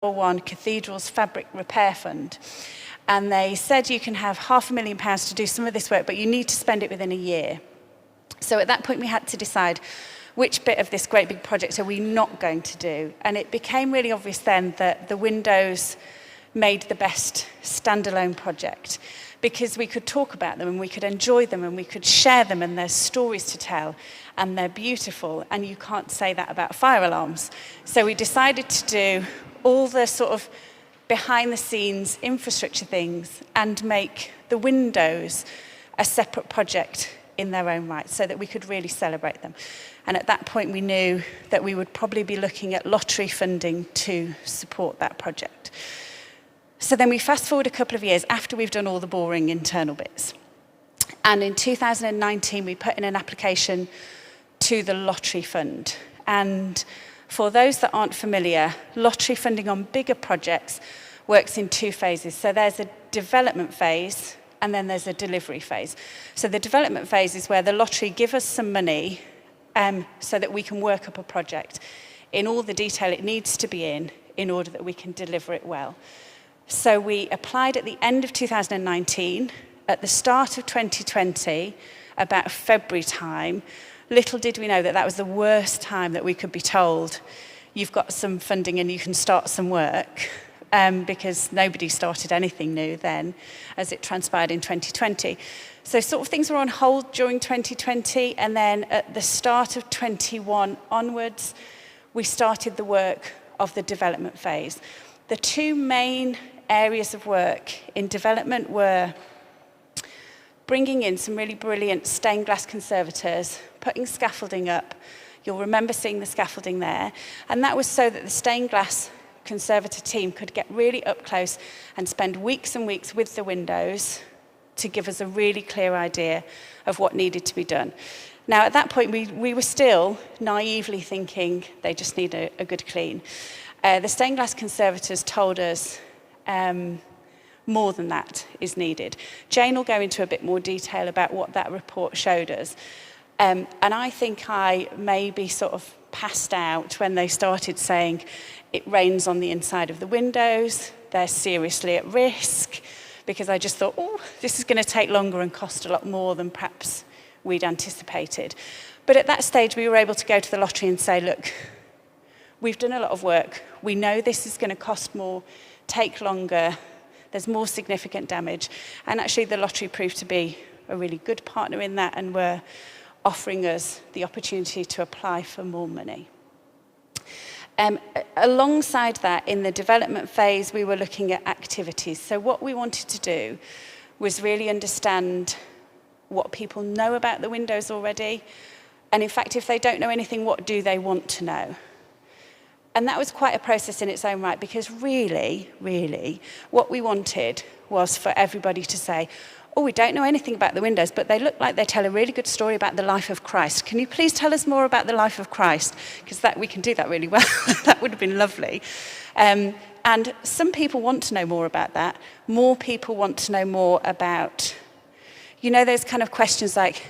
War I Cathedral's Fabric Repair Fund. And they said you can have £500,000 to do some of this work, but you need to spend it within a year. So at that point, we had to decide which bit of this great big project are we not going to do. And it became really obvious then that the windows made the best standalone project, because we could talk about them and we could enjoy them and we could share them, and there's stories to tell and they're beautiful, and you can't say that about fire alarms. So we decided to do all the sort of behind the scenes infrastructure things and make the windows a separate project in their own right, so that we could really celebrate them. And at that point we knew that we would probably be looking at lottery funding to support that project. So then we fast forward a couple of years after we've done all the boring internal bits. And in 2019 we put in an application to the lottery fund. And for those that aren't familiar, lottery funding on bigger projects works in two phases. So there's a development phase and then there's a delivery phase. So the development phase is where the lottery give us some money so that we can work up a project in all the detail it needs to be in order that we can deliver it well. So we applied at the end of 2019. At the start of 2020, about February time, little did we know that that was the worst time that we could be told, you've got some funding and you can start some work, because nobody started anything new then, as it transpired in 2020. So sort of things were on hold during 2020, and then at the start of 21 onwards, we started the work of the development phase. The two main areas of work in development were bringing in some really brilliant stained glass conservators, putting scaffolding up. You'll remember seeing the scaffolding there. And that was so that the stained glass conservator team could get really up close and spend weeks and weeks with the windows to give us a really clear idea of what needed to be done. Now, at that point, we were still naively thinking they just need a good clean. The stained glass conservators told us more than that is needed. Jane will go into a bit more detail about what that report showed us. And I think I maybe sort of passed out when they started saying it rains on the inside of the windows, they're seriously at risk, because I just thought, oh, this is going to take longer and cost a lot more than perhaps we'd anticipated. But at that stage, we were able to go to the lottery and say, look, we've done a lot of work. We know this is going to cost more, take longer, there's more significant damage. And actually, the lottery proved to be a really good partner in that, and were offering us the opportunity to apply for more money. Alongside that, in the development phase, we were looking at activities. So what we wanted to do was really understand what people know about the windows already. And in fact, if they don't know anything, what do they want to know? And that was quite a process in its own right, because really, what we wanted was for everybody to say, oh, we don't know anything about the windows, but they look like they tell a really good story about the life of Christ. Can you please tell us more about the life of Christ? Because we can do that really well. That would have been lovely. And some people want to know more about that. More people want to know more about, those kind of questions like,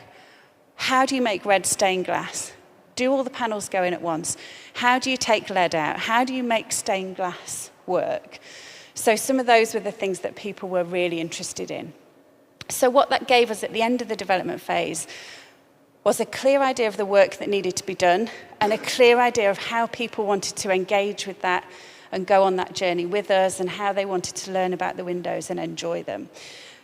how do you make red stained glass? Do all the panels go in at once? How do you take lead out? How do you make stained glass work? So some of those were the things that people were really interested in. So what that gave us at the end of the development phase was a clear idea of the work that needed to be done, and a clear idea of how people wanted to engage with that and go on that journey with us, and how they wanted to learn about the windows and enjoy them.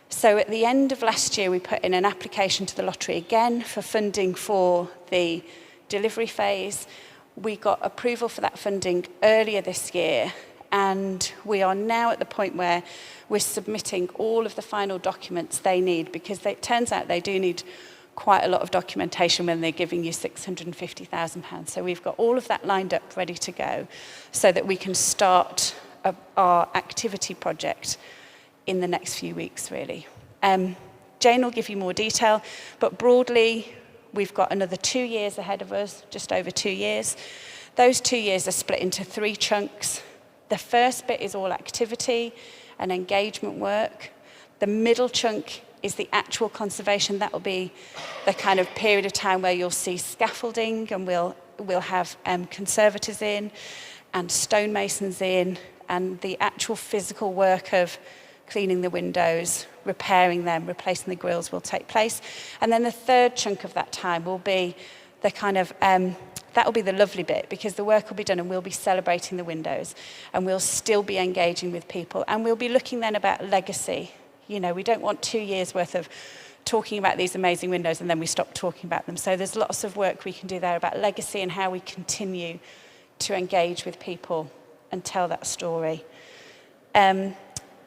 So at the end of last year, we put in an application to the lottery again for funding for the delivery phase. We got approval for that funding earlier this year, and we are now at the point where we're submitting all of the final documents they need, because it turns out they do need quite a lot of documentation when they're giving you £650,000. So we've got all of that lined up, ready to go, so that we can start our activity project in the next few weeks, really. Jane will give you more detail, but broadly, we've got another 2 years ahead of us, just over 2 years. Those 2 years are split into 3 chunks. The first bit is all activity and engagement work. The middle chunk is the actual conservation. That will be the kind of period of time where you'll see scaffolding, and we'll have conservators in and stonemasons in, and the actual physical work of cleaning the windows, repairing them, replacing the grills will take place. And then the third chunk of that time will be the kind of, that will be the lovely bit, because the work will be done and we'll be celebrating the windows and we'll still be engaging with people, and we'll be looking then about legacy. You know, we don't want 2 years worth of talking about these amazing windows and then we stop talking about them. So there's lots of work we can do there about legacy and how we continue to engage with people and tell that story.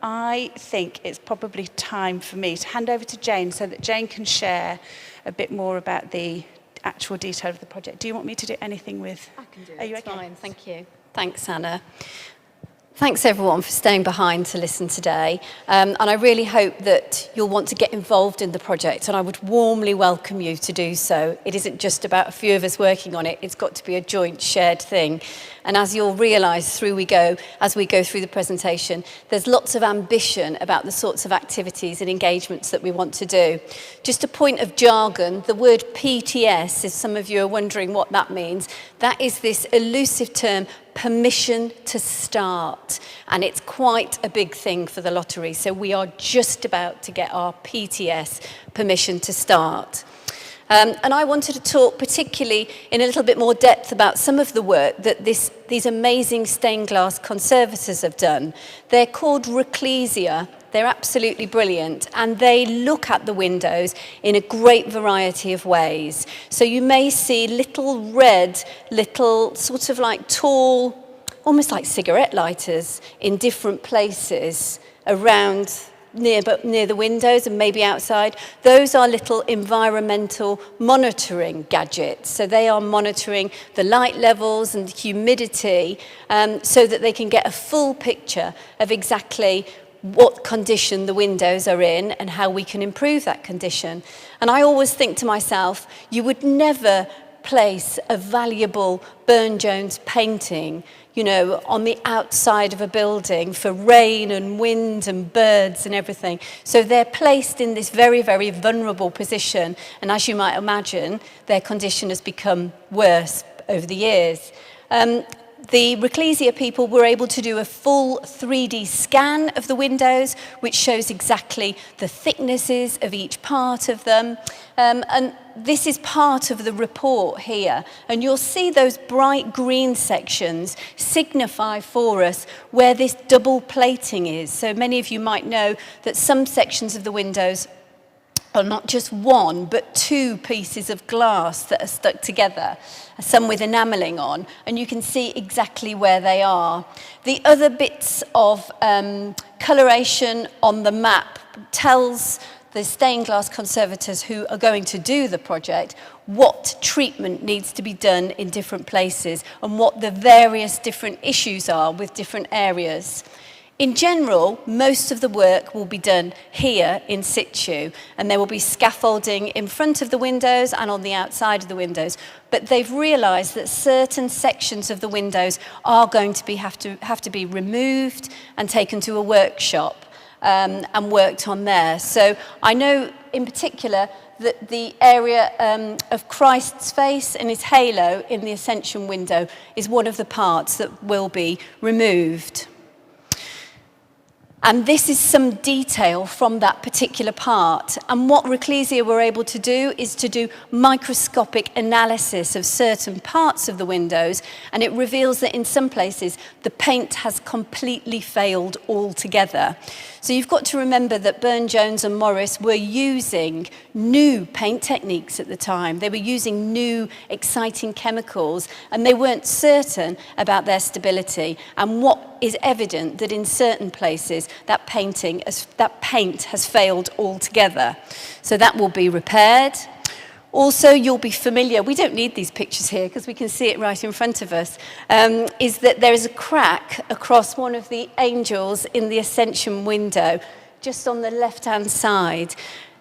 I think it's probably time for me to hand over to Jane so that Jane can share a bit more about the actual detail of the project. Do you want me to do anything with... I can do it. Are you okay? okay? Fine, thank you. Thanks, Anna. Thanks everyone for staying behind to listen today, and I really hope that you'll want to get involved in the project, and I would warmly welcome you to do so. It isn't just about a few of us working on it, it's got to be a joint shared thing. And as you'll realise as we go through the presentation, there's lots of ambition about the sorts of activities and engagements that we want to do. Just a point of jargon, the word PTS, if some of you are wondering what that means, that is this elusive term, permission to start, and it's quite a big thing for the lottery, so we are just about to get our PTS, permission to start. And I wanted to talk particularly in a little bit more depth about some of the work that these amazing stained glass conservators have done. They're called Reclesia. They're absolutely brilliant, and they look at the windows in a great variety of ways. So you may see little sort of like tall, almost like cigarette lighters in different places around near the windows and maybe outside. Those are little environmental monitoring gadgets. So they are monitoring the light levels and humidity so that they can get a full picture of exactly what condition the windows are in and how we can improve that condition. And I always think to myself, you would never place a valuable Burne-Jones painting, you know, on the outside of a building for rain and wind and birds and everything. So they're placed in this very, very vulnerable position. And as you might imagine, their condition has become worse over the years. The Reclesia people were able to do a full 3D scan of the windows, which shows exactly the thicknesses of each part of them. And this is part of the report here. And you'll see those bright green sections signify for us where this double plating is. So many of you might know that some sections of the windows are not just one, but two pieces of glass that are stuck together, some with enamelling on, and you can see exactly where they are. The other bits of coloration on the map tells the stained glass conservators who are going to do the project what treatment needs to be done in different places and what the various different issues are with different areas. In general, most of the work will be done here in situ, and there will be scaffolding in front of the windows and on the outside of the windows. But they've realised that certain sections of the windows are going to have to be removed and taken to a workshop and worked on there. So I know in particular that the area of Christ's face and his halo in the Ascension window is one of the parts that will be removed. And this is some detail from that particular part. And what Reclesia were able to do is to do microscopic analysis of certain parts of the windows, and it reveals that in some places the paint has completely failed altogether. So you've got to remember that Burne-Jones and Morris were using new paint techniques at the time. They were using new, exciting chemicals, and they weren't certain about their stability. And what is evident that in certain places that paint has failed altogether. So that will be repaired. Also, you'll be familiar, we don't need these pictures here because we can see it right in front of us, is that there is a crack across one of the angels in the Ascension window, just on the left-hand side.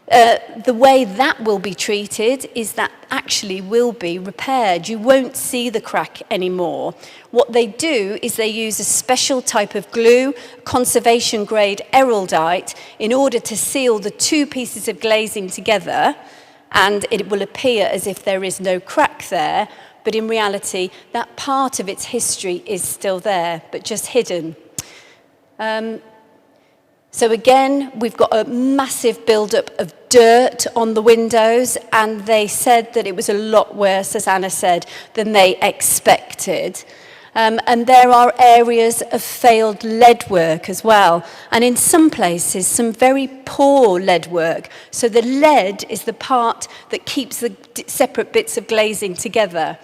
The way that will be treated is that actually will be repaired. You won't see the crack anymore. What they do is they use a special type of glue, conservation grade eraldite, in order to seal the two pieces of glazing together, and it will appear as if there is no crack there, but in reality that part of its history is still there, but just hidden. So again, we've got a massive build-up of dirt on the windows, and they said that it was a lot worse, as Anna said, than they expected. And there are areas of failed lead work as well. And in some places, some very poor lead work. So the lead is the part that keeps the separate bits of glazing together.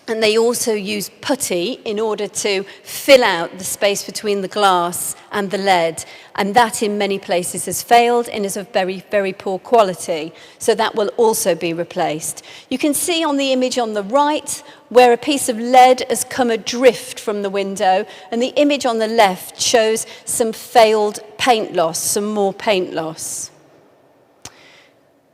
And they also use putty in order to fill out the space between the glass and the lead. And that in many places has failed and is of very, very poor quality. So that will also be replaced. You can see on the image on the right where a piece of lead has come adrift from the window. And the image on the left shows some failed paint loss, some more paint loss.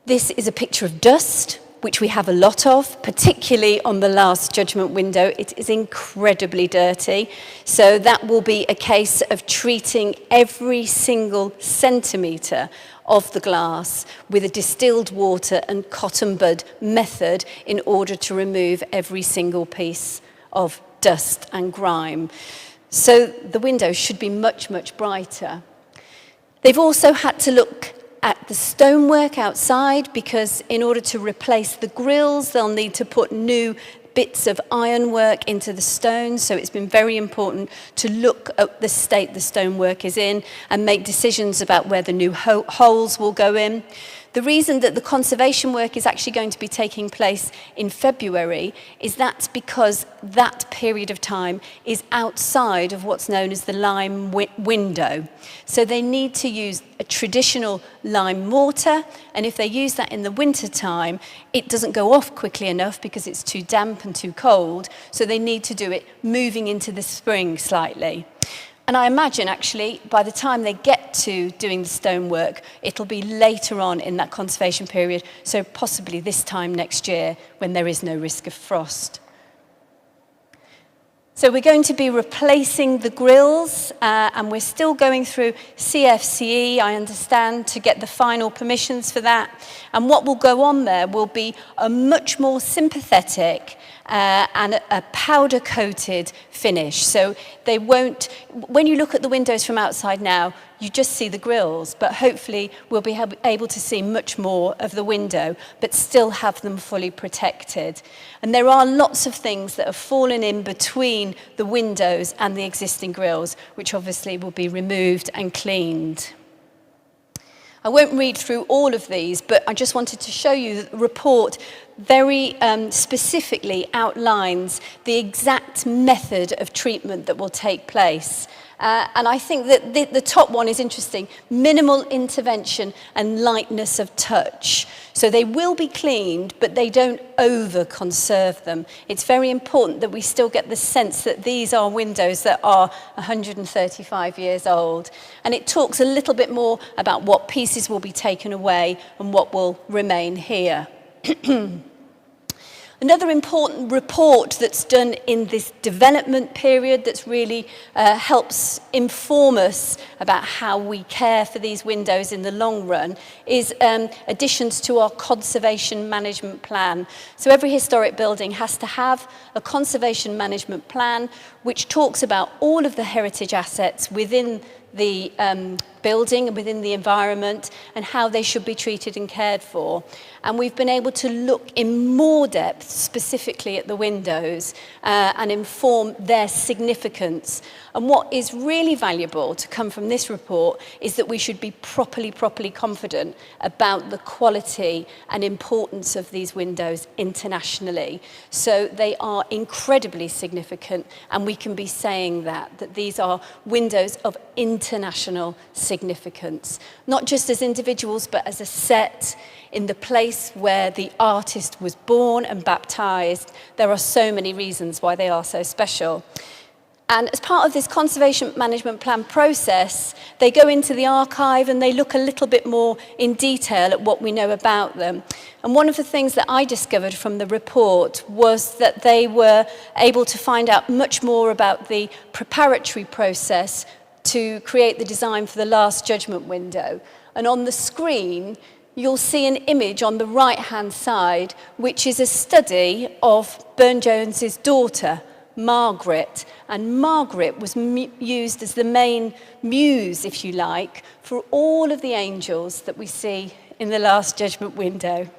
This is a picture of dust, which we have a lot of, particularly on the last judgment window. It is incredibly dirty. So that will be a case of treating every single centimetre of the glass with a distilled water and cotton bud method in order to remove every single piece of dust and grime. So the windows should be much, much brighter. They've also had to look at the stonework outside, because in order to replace the grills, they'll need to put new bits of ironwork into the stones. So it's been very important to look at the state the stonework is in and make decisions about where the new holes will go in. The reason that the conservation work is actually going to be taking place in February is that's because that period of time is outside of what's known as the lime window. So they need to use a traditional lime mortar, and if they use that in the winter time, it doesn't go off quickly enough because it's too damp and too cold, so they need to do it moving into the spring slightly. And I imagine, actually, by the time they get to doing the stonework, it'll be later on in that conservation period, so possibly this time next year when there is no risk of frost. So we're going to be replacing the grills, and we're still going through CFCE, I understand, to get the final permissions for that. And what will go on there will be a much more sympathetic and a powder-coated finish. So they won't, when you look at the windows from outside now, you just see the grills, but hopefully we'll be able to see much more of the window, but still have them fully protected. And there are lots of things that have fallen in between the windows and the existing grills, which obviously will be removed and cleaned. I won't read through all of these, but I just wanted to show you that the report very specifically outlines the exact method of treatment that will take place. And I think that the top one is interesting: minimal intervention and lightness of touch. So they will be cleaned, but they don't over-conserve them. It's very important that we still get the sense that these are windows that are 135 years old. And it talks a little bit more about what pieces will be taken away and what will remain here. Another important report that's done in this development period that's really helps inform us about how we care for these windows in the long run is additions to our conservation management plan. So every historic building has to have a conservation management plan which talks about all of the heritage assets within the building and within the environment and how they should be treated and cared for. And we've been able to look in more depth specifically at the windows and inform their significance. And what is really valuable to come from this report is that we should be properly confident about the quality and importance of these windows internationally. So they are incredibly significant, and we can be saying that these are windows of international significance, not just as individuals, but as a set in the place where the artist was born and baptized. There are so many reasons why they are so special. And as part of this conservation management plan process, they go into the archive and they look a little bit more in detail at what we know about them. And one of the things that I discovered from the report was that they were able to find out much more about the preparatory process to create the design for the last judgment window. And on the screen, you'll see an image on the right-hand side, which is a study of Burne-Jones's daughter, Margaret. And Margaret was used as the main muse, if you like, for all of the angels that we see in the Last Judgment window,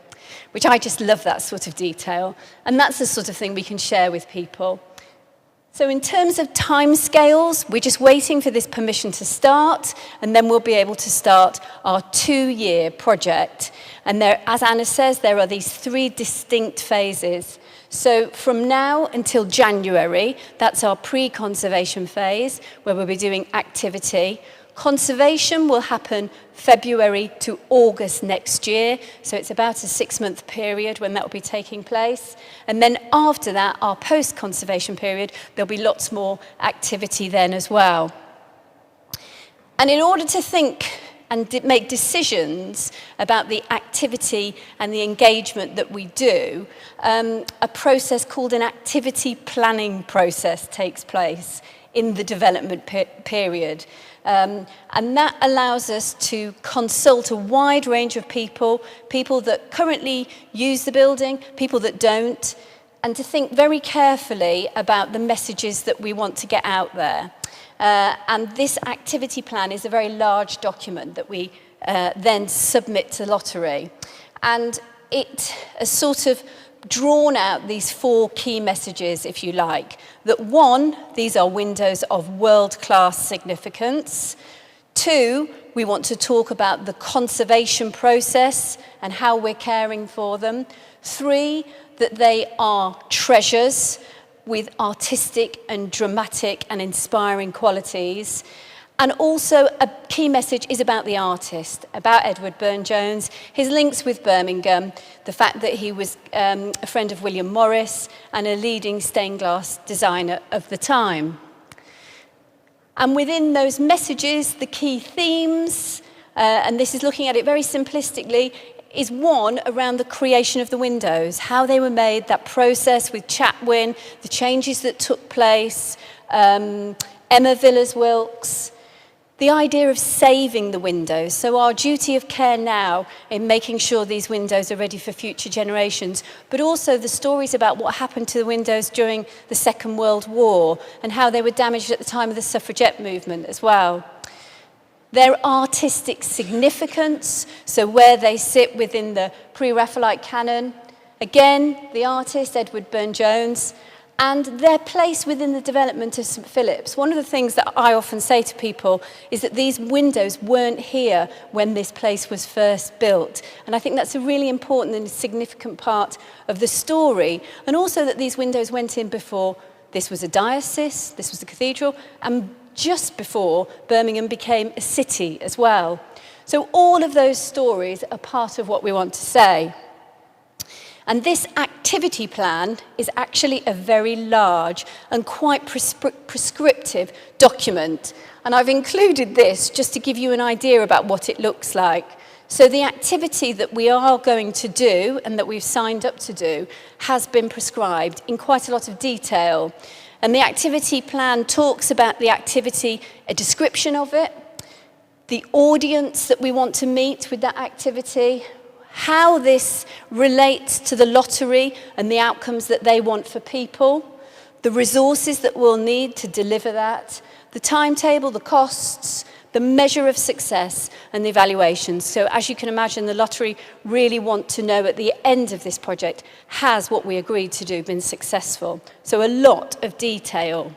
which I just love that sort of detail. And that's the sort of thing we can share with people. So in terms of timescales, we're just waiting for this permission to start, and then we'll be able to start our 2-year project. And there, as Anna says, there are these 3 distinct phases. So from now until January, that's our pre-conservation phase, where we'll be doing activity. Conservation will happen February to August next year, so it's about a 6-month period when that will be taking place. And then after that, our post-conservation period, there'll be lots more activity then as well. And in order to think and make decisions about the activity and the engagement that we do, a process called an activity planning process takes place in the development period. And that allows us to consult a wide range of people that currently use the building, people that don't, and to think very carefully about the messages that we want to get out there. And this activity plan is a very large document that we then submit to lottery. And it has sort of drawn out these 4 key messages, if you like. That 1, these are windows of world-class significance. 2, we want to talk about the conservation process and how we're caring for them. 3, that they are treasures with artistic and dramatic and inspiring qualities. And also a key message is about the artist, about Edward Burne-Jones, his links with Birmingham, the fact that he was a friend of William Morris and a leading stained glass designer of the time. And within those messages, the key themes, and this is looking at it very simplistically, is 1 around the creation of the windows, how they were made, that process with Chatwin, the changes that took place, Emma Villiers-Wilks, the idea of saving the windows, so our duty of care now in making sure these windows are ready for future generations, but also the stories about what happened to the windows during the Second World War and how they were damaged at the time of the suffragette movement as well. Their artistic significance, so where they sit within the pre-Raphaelite canon. Again, the artist, Edward Burne-Jones, and their place within the development of St Philip's. One of the things that I often say to people is that these windows weren't here when this place was first built. And I think that's a really important and significant part of the story. And also that these windows went in before this was a diocese, this was a cathedral, and just before Birmingham became a city as well. So all of those stories are part of what we want to say. And this activity plan is actually a very large and quite prescriptive document. And I've included this just to give you an idea about what it looks like. So the activity that we are going to do and that we've signed up to do has been prescribed in quite a lot of detail. And the activity plan talks about the activity, a description of it, the audience that we want to meet with that activity, how this relates to the lottery and the outcomes that they want for people, the resources that we'll need to deliver that, the timetable, the costs, the measure of success and the evaluations. So as you can imagine, the lottery really want to know at the end of this project, has what we agreed to do been successful? So a lot of detail.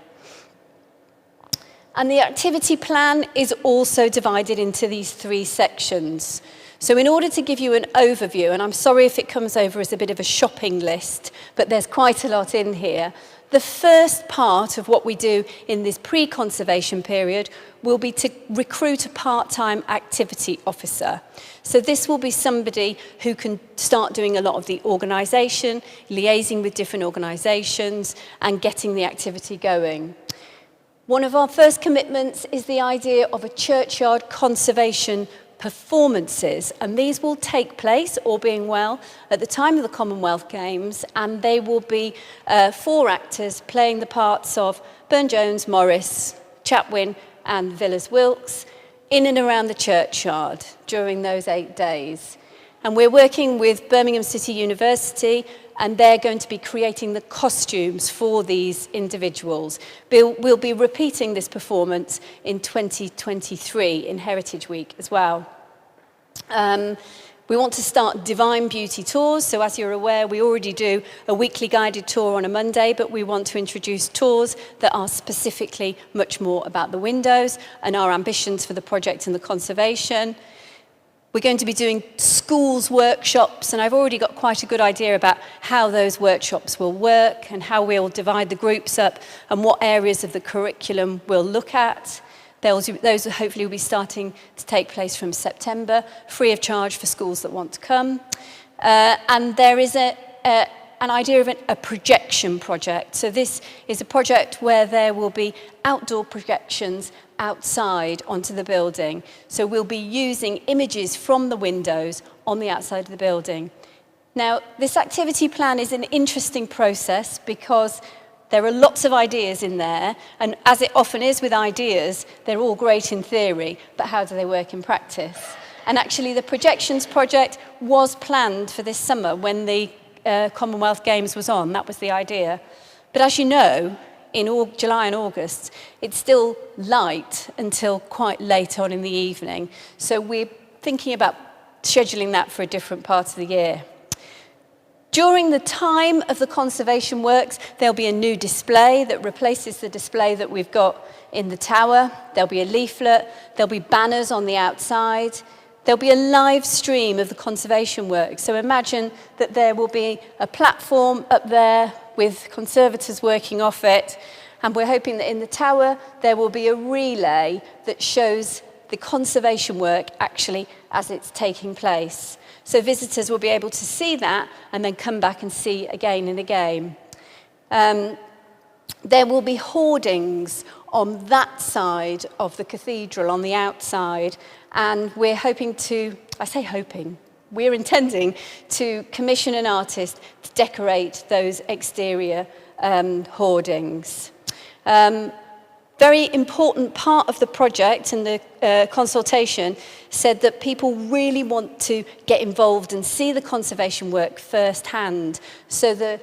And the activity plan is also divided into these 3 sections. So in order to give you an overview, and I'm sorry if it comes over as a bit of a shopping list, but there's quite a lot in here. The first part of what we do in this pre-conservation period will be to recruit a part-time activity officer. So this will be somebody who can start doing a lot of the organisation, liaising with different organisations and getting the activity going. One of our first commitments is the idea of a churchyard conservation performances, and these will take place, all being well, at the time of the Commonwealth Games, and they will be 4 actors playing the parts of Burne-Jones, Morris, Chatwin and Villiers-Wilks in and around the churchyard during those 8 days. And we're working with Birmingham City University, and they're going to be creating the costumes for these individuals. We'll be repeating this performance in 2023 in Heritage Week as well. We want to start Divine Beauty tours. So as you're aware, we already do a weekly guided tour on a Monday, but we want to introduce tours that are specifically much more about the windows and our ambitions for the project and the conservation. We're going to be doing schools workshops, and I've already got quite a good idea about how those workshops will work and how we'll divide the groups up and what areas of the curriculum we'll look at. Those hopefully will be starting to take place from September, free of charge for schools that want to come. And there is an idea of a projection project. So this is a project where there will be outdoor projections outside onto the building. So we'll be using images from the windows on the outside of the building. Now, this activity plan is an interesting process because there are lots of ideas in there, and as it often is with ideas, they're all great in theory, but how do they work in practice? And actually, the projections project was planned for this summer when the Commonwealth Games was on. That was the idea. But as you know, in July and August, it's still light until quite late on in the evening. So we're thinking about scheduling that for a different part of the year. During the time of the conservation works, there'll be a new display that replaces the display that we've got in the tower. There'll be a leaflet, there'll be banners on the outside, there'll be a live stream of the conservation work. So imagine that there will be a platform up there with conservators working off it, and we're hoping that in the tower there will be a relay that shows the conservation work actually as it's taking place. So visitors will be able to see that and then come back and see again and again. There will be hoardings on that side of the cathedral, on the outside, and we're hoping to, I say hoping, we're intending to commission an artist to decorate those exterior hoardings. Very important part of the project and the consultation said that people really want to get involved and see the conservation work firsthand. So the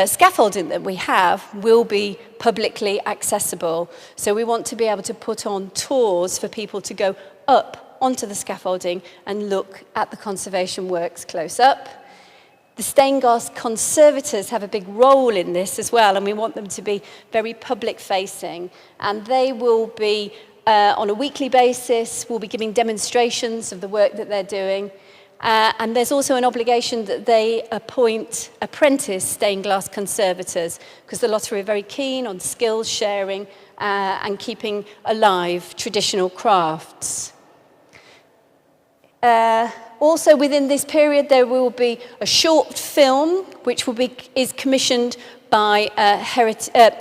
scaffolding that we have will be publicly accessible. So we want to be able to put on tours for people to go up onto the scaffolding and look at the conservation works close up. The stained glass conservators have a big role in this as well, and we want them to be very public-facing. And they will be, on a weekly basis, will be giving demonstrations of the work that they're doing. And there's also an obligation that they appoint apprentice stained glass conservators, because the lottery are very keen on skills sharing and keeping alive traditional crafts. Also within this period, there will be a short film which is commissioned by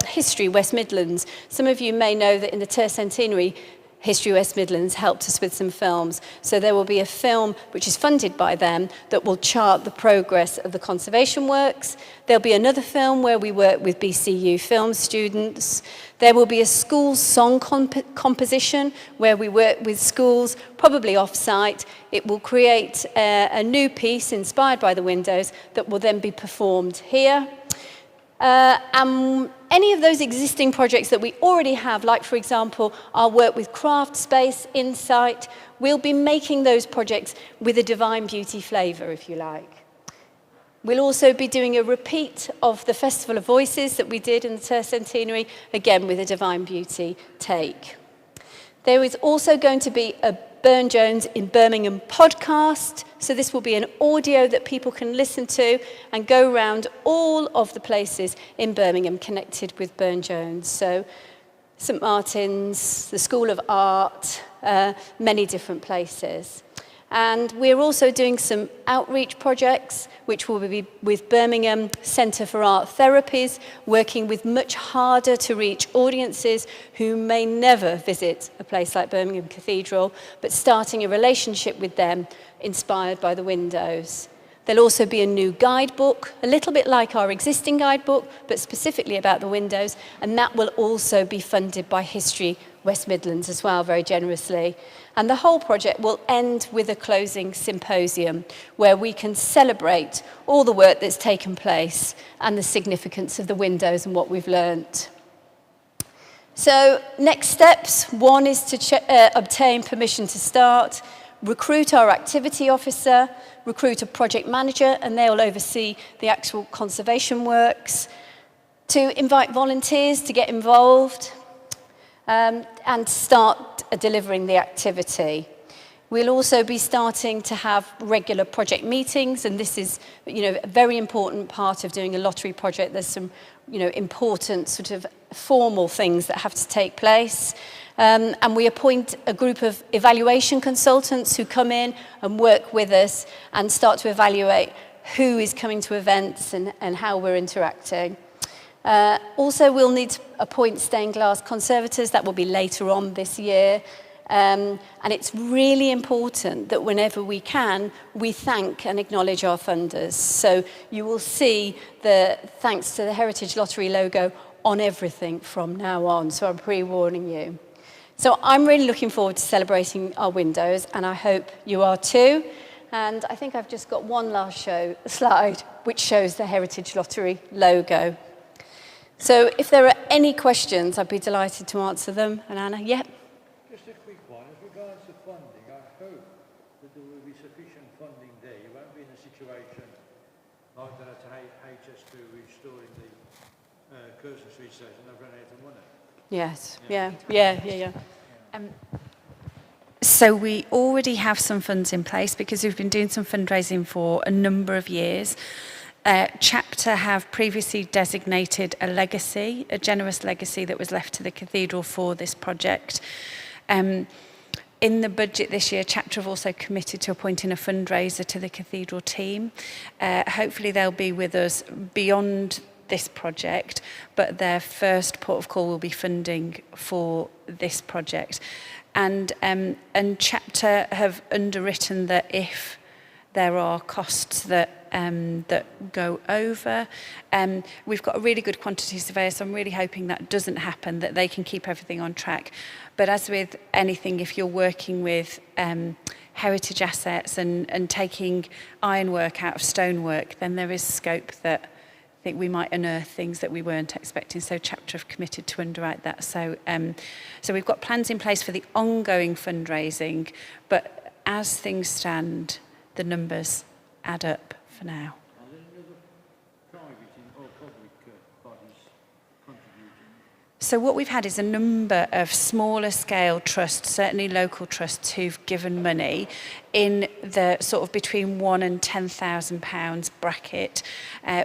History West Midlands. Some of you may know that in the tercentenary, History West Midlands helped us with some films. So there will be a film which is funded by them that will chart the progress of the conservation works. There'll be another film where we work with BCU film students. There will be a school song composition where we work with schools, probably off-site. It will create a new piece inspired by the windows that will then be performed here. And any of those existing projects that we already have, like, for example, our work with Craft Space, Insight, we'll be making those projects with a Divine Beauty flavour, if you like. We'll also be doing a repeat of the Festival of Voices that we did in the tercentenary, again with a Divine Beauty take. There is also going to be a Burne-Jones in Birmingham podcast. So this will be an audio that people can listen to and go around all of the places in Birmingham connected with Burne-Jones. So St Martin's, the School of Art, many different places. And we're also doing some outreach projects, which will be with Birmingham Centre for Art Therapies, working with much harder to reach audiences who may never visit a place like Birmingham Cathedral, but starting a relationship with them inspired by the windows. There'll also be a new guidebook, a little bit like our existing guidebook, but specifically about the windows, and that will also be funded by History West Midlands as well, very generously. And the whole project will end with a closing symposium where we can celebrate all the work that's taken place and the significance of the windows and what we've learnt. So next steps, one is to obtain permission to start, recruit our activity officer, recruit a project manager, and they will oversee the actual conservation works, to invite volunteers to get involved, and start delivering the activity. We'll also be starting to have regular project meetings, and this is, a very important part of doing a lottery project. There's some, important sort of formal things that have to take place. And we appoint a group of evaluation consultants who come in and work with us and start to evaluate who is coming to events and how we're interacting. Also, we'll need to appoint stained glass conservators. That will be later on this year. And it's really important that whenever we can, we thank and acknowledge our funders. So you will see the thanks to the Heritage Lottery logo on everything from now on. So I'm pre-warning you. So I'm really looking forward to celebrating our windows, and I hope you are too. And I think I've just got one last slide, which shows the Heritage Lottery logo. So if there are any questions, I'd be delighted to answer them. And Anna, yep. Just a quick one. As regards to funding, I hope that there will be sufficient funding there. You won't be in a situation like that at HS2 restoring the Curzon Street station. They've run out of money. Yes, yeah. So we already have some funds in place because we've been doing some fundraising for a number of years. Chapter have previously designated a legacy, a generous legacy that was left to the Cathedral for this project. In the budget this year, Chapter have also committed to appointing a fundraiser to the Cathedral team. Hopefully they'll be with us beyond this project, but their first port of call will be funding for this project. And Chapter have underwritten that if there are costs that go over, we've got a really good quantity surveyor, so I'm really hoping that doesn't happen, that they can keep everything on track. But as with anything, if you're working with heritage assets and taking ironwork out of stonework, then there is scope that I think we might unearth things that we weren't expecting. So Chapter have committed to underwrite that. So we've got plans in place for the ongoing fundraising, but as things stand, the numbers add up for now. Are there any other private or public bodies contributing? So what we've had is a number of smaller scale trusts, certainly local trusts, who've given money in the sort of between £1,000 and £10,000 bracket.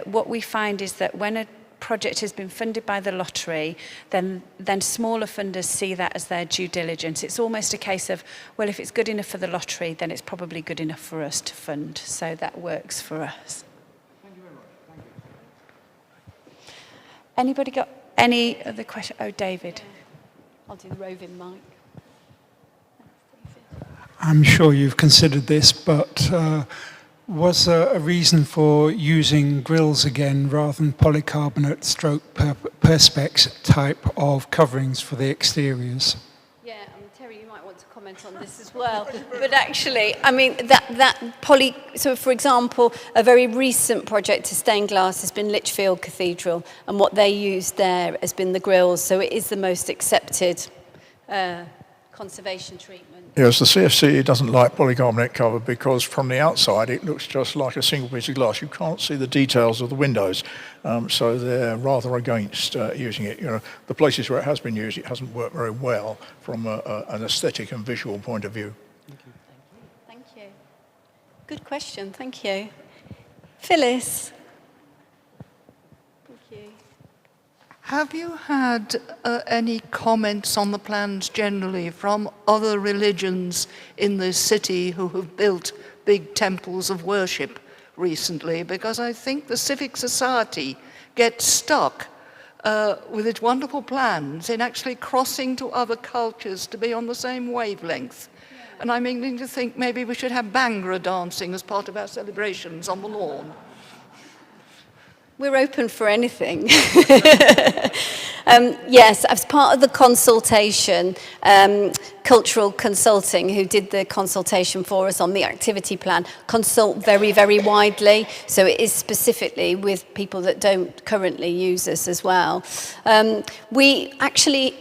What we find is that when a project has been funded by the lottery, then smaller funders see that as their due diligence. It's almost a case of, well, if it's good enough for the lottery, then it's probably good enough for us to fund. So that works for us. Thank you very much. Thank you. Anybody got any other question? Oh, David. I'll do the roving mic. I'm sure you've considered this, but was there a reason for using grills again rather than polycarbonate stroke perspex type of coverings for the exteriors? Yeah, Terry, you might want to comment on this as well. But actually, I mean, so for example, a very recent project to stained glass has been Lichfield Cathedral, and what they used there has been the grills, so it is the most accepted conservation treatment. Yes, the CFC doesn't like polycarbonate cover because from the outside it looks just like a single piece of glass. You can't see the details of the windows, so they're rather against using it. The places where it has been used, it hasn't worked very well from an aesthetic and visual point of view. Thank you. Good question, thank you. Phyllis. Thank you. Have you had any comments on the plans generally from other religions in this city who have built big temples of worship recently? Because I think the civic society gets stuck with its wonderful plans in actually crossing to other cultures to be on the same wavelength. And I'm beginning to think maybe we should have Bhangra dancing as part of our celebrations on the lawn. We're open for anything. Yes, as part of the consultation, Cultural Consulting, who did the consultation for us on the activity plan, consult very, very widely. So it is specifically with people that don't currently use us as well. We actually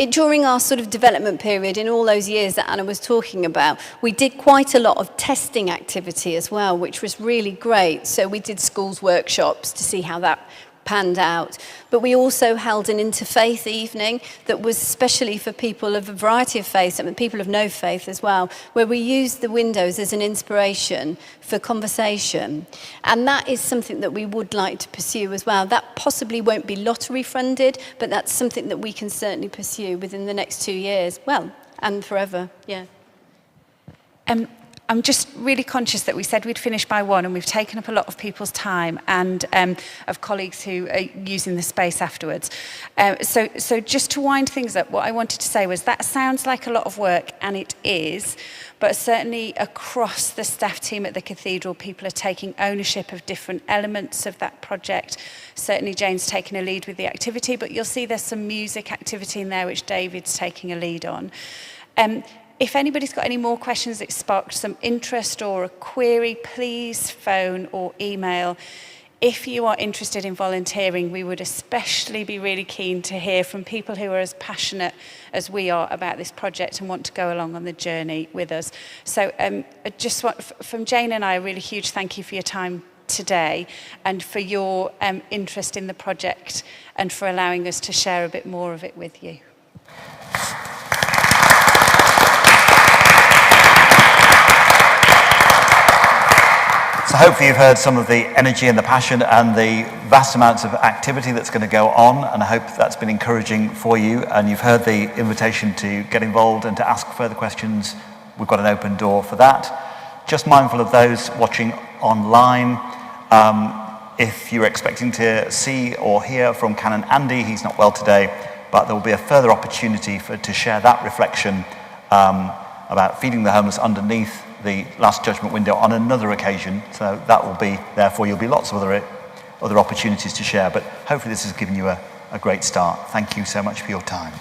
during our sort of development period, in all those years that Anna was talking about, we did quite a lot of testing activity as well, which was really great. So we did schools workshops to see how that panned out. But we also held an interfaith evening that was especially for people of a variety of faiths and people of no faith as well, where we used the windows as an inspiration for conversation. And that is something that we would like to pursue as well. That possibly won't be lottery funded, but that's something that we can certainly pursue within the next 2 years. Well, and forever, yeah. I'm just really conscious that we said we'd finish by 1, and we've taken up a lot of people's time and of colleagues who are using the space afterwards. So just to wind things up, what I wanted to say was that sounds like a lot of work, and it is, but certainly across the staff team at the Cathedral, people are taking ownership of different elements of that project. Certainly Jane's taken a lead with the activity, but you'll see there's some music activity in there which David's taking a lead on. If anybody's got any more questions that sparked some interest or a query, please phone or email. If you are interested in volunteering, we would especially be really keen to hear from people who are as passionate as we are about this project and want to go along on the journey with us. So I just want, from Jane and I, a really huge thank you for your time today and for your interest in the project and for allowing us to share a bit more of it with you. So hopefully you've heard some of the energy and the passion and the vast amounts of activity that's going to go on, and I hope that's been encouraging for you, and you've heard the invitation to get involved and to ask further questions. We've got an open door for that. Just mindful of those watching online. If you're expecting to see or hear from Canon Andy, he's not well today, but there will be a further opportunity to share that reflection about feeding the homeless underneath the Last Judgment window on another occasion, so that will be there for you. There'll be lots of other opportunities to share, but hopefully this has given you a great start. Thank you so much for your time.